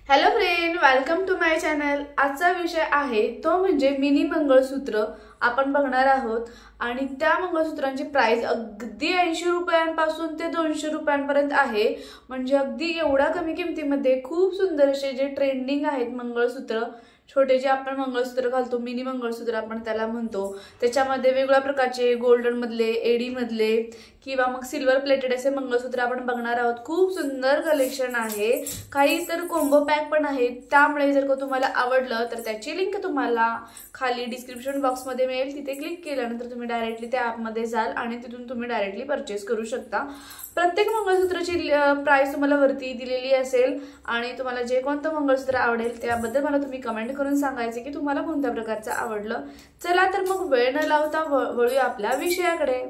Hello friend, welcome to my channel. आजचा विषय आहे तो म्हणजे मिनी मंगळसूत्र आपण बघणार आहोत आणि त्या मंगळसूत्रांची प्राइस अगदी 80 रुपयांपासून ते 200 रुपयांपर्यंत आहे। म्हणजे अगदी एवढ्या कमी किमतीमध्ये खूप सुंदर असे जे ट्रेंडिंग आहेत मंगळसूत्र, छोटे जे आपण मंगळसूत्र घालतो मिनी मंगळसूत्र आपण त्याला म्हणतो, त्याच्यामध्ये वेगवेगळ्या प्रकारचे गोल्डन मधले, एडी मधले किंवा मग सिल्वर प्लेटेड असे मंगळसूत्र आपण बघणार आहोत। खूप सुंदर कलेक्शन आहे, काही तर कॉम्बो पॅक पण आहे। त्यामुळे जर का तुम्हाला आवडलं तर त्याची लिंक तुम्हाला खाली डिस्क्रिप्शन बॉक्स मध्ये मिळेल, तिथे क्लिक केल्यानंतर तुम्ही डायरेक्टली त्या ॲप मध्ये जाल आणि तिथून तुम्ही डायरेक्टली परचेस करू शकता। प्रत्येक मंगळसूत्राची प्राइस तुम्हाला वरती दिलेली असेल आणि तुम्हाला जे कोणतं मंगळसूत्र आवडेल त्याबद्दल मला तुम्ही कमेंट करून सांगायचे की तुम्हाला कोणत्या प्रकारचं आवडलं। चला तर मग वेळ न लावता वळूया आपल्या विषयाकडे।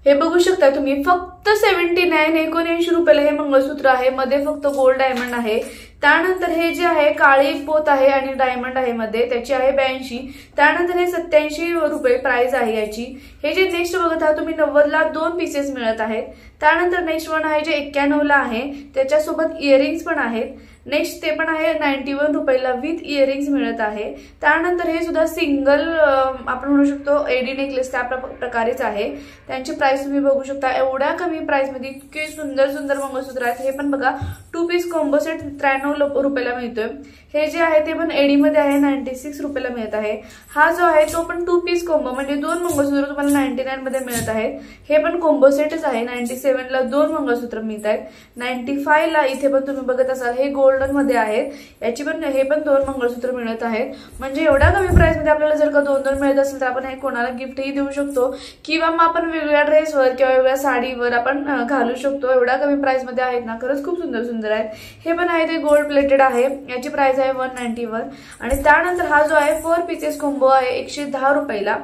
हे बघू शकता तुम्ही, फक्त 79 रुपयाला हे मंगळसूत्र आहे। मध्ये फक्त गोल्ड डायमंड आहे। त्यानंतर हे जे आहे काळी पोत आहे आणि डायमंड आहे मध्ये, त्याची आहे 82। त्यानंतर हे 87 रुपये प्राइस आहे याची। हे जे नेक्स्ट बघत आहात तुम्ही 90 ला 2 पीसेस मिळत आहेत। त्यानंतर नेक्स्ट वन आहे जे 91 ला आहे, त्याच्यासोबत इयरिंग्स पण आहेत। नेक्स्ट ते पण आहे 91 रुपयाला विथ इयरिंग्स मिळत आहे। त्यानंतर हे सुद्धा सिंगल आपण म्हणू शकतो एडी नेकलेस त्या प्रकारेच आहे। त्यांची प्राइस तुम्ही बघू शकता, एवढ्या कमी प्राइस मध्ये इतके सुंदर सुंदर मंगळसूत्र आहेत। हे पण बघा 2 पीस कॉम्बो सेट 93 रुपयाला मिळतोय। हे जे आहे ते पण एडी मध्ये आहे, 96 रुपयाला मिळत आहे। हा जो आहे तो पण 2 पीस कॉम्बो म्हणजे 2 मंगळसूत्र तुम्हाला 99 मध्ये मिळत आहेत। हे पण कॉम्बो सेटच आहे। 97 ला 2 मंगळसूत्र मिळत आहेत। 95 ला इथे पण तुम्ही बघत असाल हे गोल्डन मध्ये आहेत, याची पण हे पण 2 मंगळसूत्र मिळत आहेत। म्हणजे एवढ्या कमी प्राइस मध्ये आपल्याला जर का 2 मिळत असेल तर आपण हे कोणाला गिफ्टही देऊ शकतो किंवा मग आपण वेगवेगळ्या ड्रेसवर किंवा वेगवेगळ्या साडीवर आपण घालू शकतो। एवढ्या कमी प्राइस मध्ये आहेत ना, खरंच खूप सुंदर सुंदर आहेत। हे पण आहे ते गोल्ड प्लेटेड आहे, याची प्राइस आहे 191। आणि त्यानंतर हा जो आहे 4 पीसेस कॉम्बो आहे 110 रुपयाला।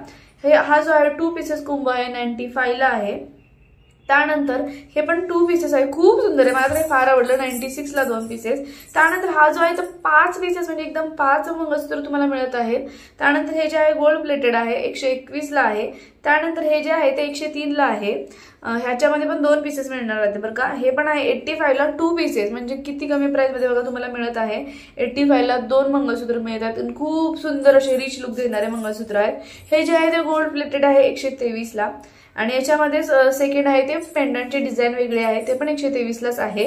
हा जो आहे 2 पीसेस कॉम्बो आहे 95 ला आहे। त्यानंतर हे पण 2 पीसेस आहे, खूप सुंदर आहे, मला तर फार आवडलं। 96 ला 2 पीसेस। त्यानंतर हा जो आहे तो 5 पीसेस म्हणजे एकदम 5 मंगळसूत्र तुम्हाला मिळत आहेत। त्यानंतर हे जे आहे गोल्ड प्लेटेड आहे 121 ला आहे। त्यानंतर हे जे आहे ते 103 ला आहे। ह्याच्यामध्ये पण 2 पीसेस मिळणार आहेत बरं का। हे पण आहे 85 ला 2 पीसेस, म्हणजे किती कमी प्राइस मध्ये बघा तुम्हाला मिळत आहे। 85 ला 2 मंगळसूत्र मिळतात, खूप सुंदर असे रिच लुक देणारे मंगळसूत्र आहेत। हे जे आहे ते गोल्ड प्लेटेड आहे 123 ला। आणि याच्यामध्ये सेकंड आहे ते पेंडंटचे डिझाईन वेगळे आहे, ते पण 123 लाच आहे।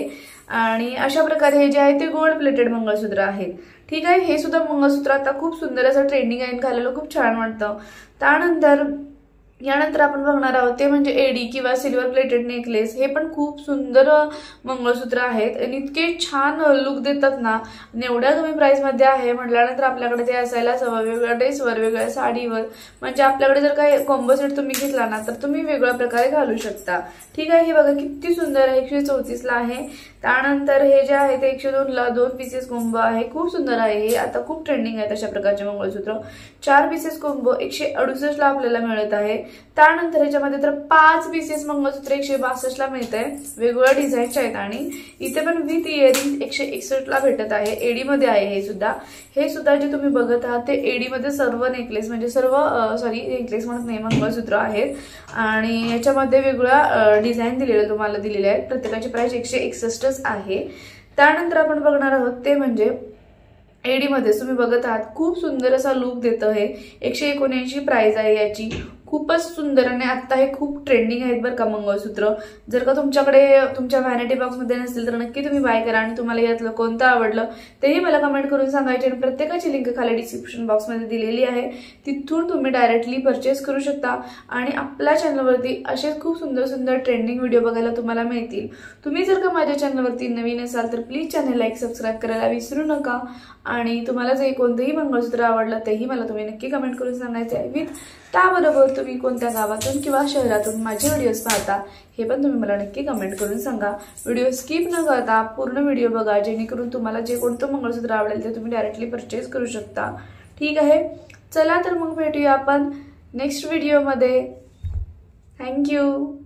आणि अशा प्रकारे हे जे आहे ते गोल्ड प्लेटेड मंगळसूत्र आहेत। ठीक आहे, हे सुद्धा मंगळसूत्र आता खूप सुंदर असं ट्रेंडिंग आहे, घालायला खूप छान वाटतं। त्यानंतर यानंतर आपण बघणार आहोत ते म्हणजे एडी किंवा सिल्वर प्लेटेड नेकलेस। हे पण खूप सुंदर मंगळसूत्र आहेत आणि इतके छान लुक देतात ना, एवढ्या कमी प्राइस मध्ये आहे म्हटल्यानंतर आपल्याकडे ते असायलाच हवं। वेगवेगळ्या ड्रेसवर, वेगवेगळ्या साडीवर, म्हणजे आपल्याकडे जर काही कॉम्बो सेट तुम्ही घेतला ना तर तुम्ही वेगळ्या प्रकारे घालू शकता। ठीक आहे, हे बघा किती सुंदर आहे, 134 ला आहे। त्यानंतर हे जे आहे ते 102 ला 2 पीसेस कॉम्बो आहे, खूप सुंदर आहे। हे आता खूप ट्रेंडिंग आहे अशा प्रकारचे मंगळसूत्र। 4 पीसेस कॉम्बो 168 ला आपल्याला मिळत आहे। त्यानंतर ह्याच्यामध्ये तर 5 पीसेस मंगळसूत्र 162 ला मिळत आहे, वेगवेगळ्या डिझाईनचे आहेत। आणि इथे पण विथ इयरिंग 161 ला भेटत आहे, एडी मध्ये आहे। हे सुद्धा जे तुम्ही बघत आहात ते एडी मध्ये सर्व नेकलेस म्हणजे सर्व नेकलेस म्हणत नाही, मंगळसूत्र आहेत। आणि याच्यामध्ये वेगवेगळ्या डिझाईन दिलेले तुम्हाला दिलेले आहेत, प्रत्येकाची प्राइस 161 आहे। त्यानंतर आपण बघणार आहोत ते म्हणजे एडी मध्ये तुम्ही बघत आहात खूप सुंदर असा लुक देतं हे। 179 प्राइस आहे याची, खूपच सुंदर। आणि आता हे खूप ट्रेंडिंग आहेत बरं का मंगळसूत्र। जर का तुमच्याकडे तुमच्या व्हॅनिटी बॉक्स मध्ये नसेल तर नक्की तुम्ही बाय करा आणि तुम्हाला यातलं कोणतं आवडलं तेही मला कमेंट करून सांगायचे। आणि प्रत्येकाची लिंक खाली डिस्क्रिप्शन बॉक्स मध्ये दिलेली आहे, तिथून तुम्ही डायरेक्टली परचेस करू शकता। आणि आपल्या चॅनलवरती असेच खूप सुंदर सुंदर ट्रेंडिंग व्हिडिओ बघायला तुम्हाला मिळतील। तुम्ही जर का माझ्या चॅनलवरती नवीन असाल तर प्लीज चॅनलला एक सबस्क्राईब करायला विसरू नका। आणि तुम्हाला जे कोणतेही मंगळसूत्र आवडलं तेही मला तुम्ही नक्की कमेंट करून सांगायचे आहे। विथ त्याबरोबर तुम्ही कोणत्या गावातून किंवा शहरातून माझे व्हिडिओज पाहता हे पण तुम्ही मला नक्की कमेंट करून सांगा। व्हिडिओ स्किप न करता पूर्ण व्हिडिओ बघा, जेणेकरून तुम्हाला जे कोणतं मंगळसूत्र आवडेल ते तुम्ही डायरेक्टली परचेस करू शकता। ठीक आहे, चला तर मग भेटूया आपण नेक्स्ट व्हिडिओमध्ये। थँक्यू।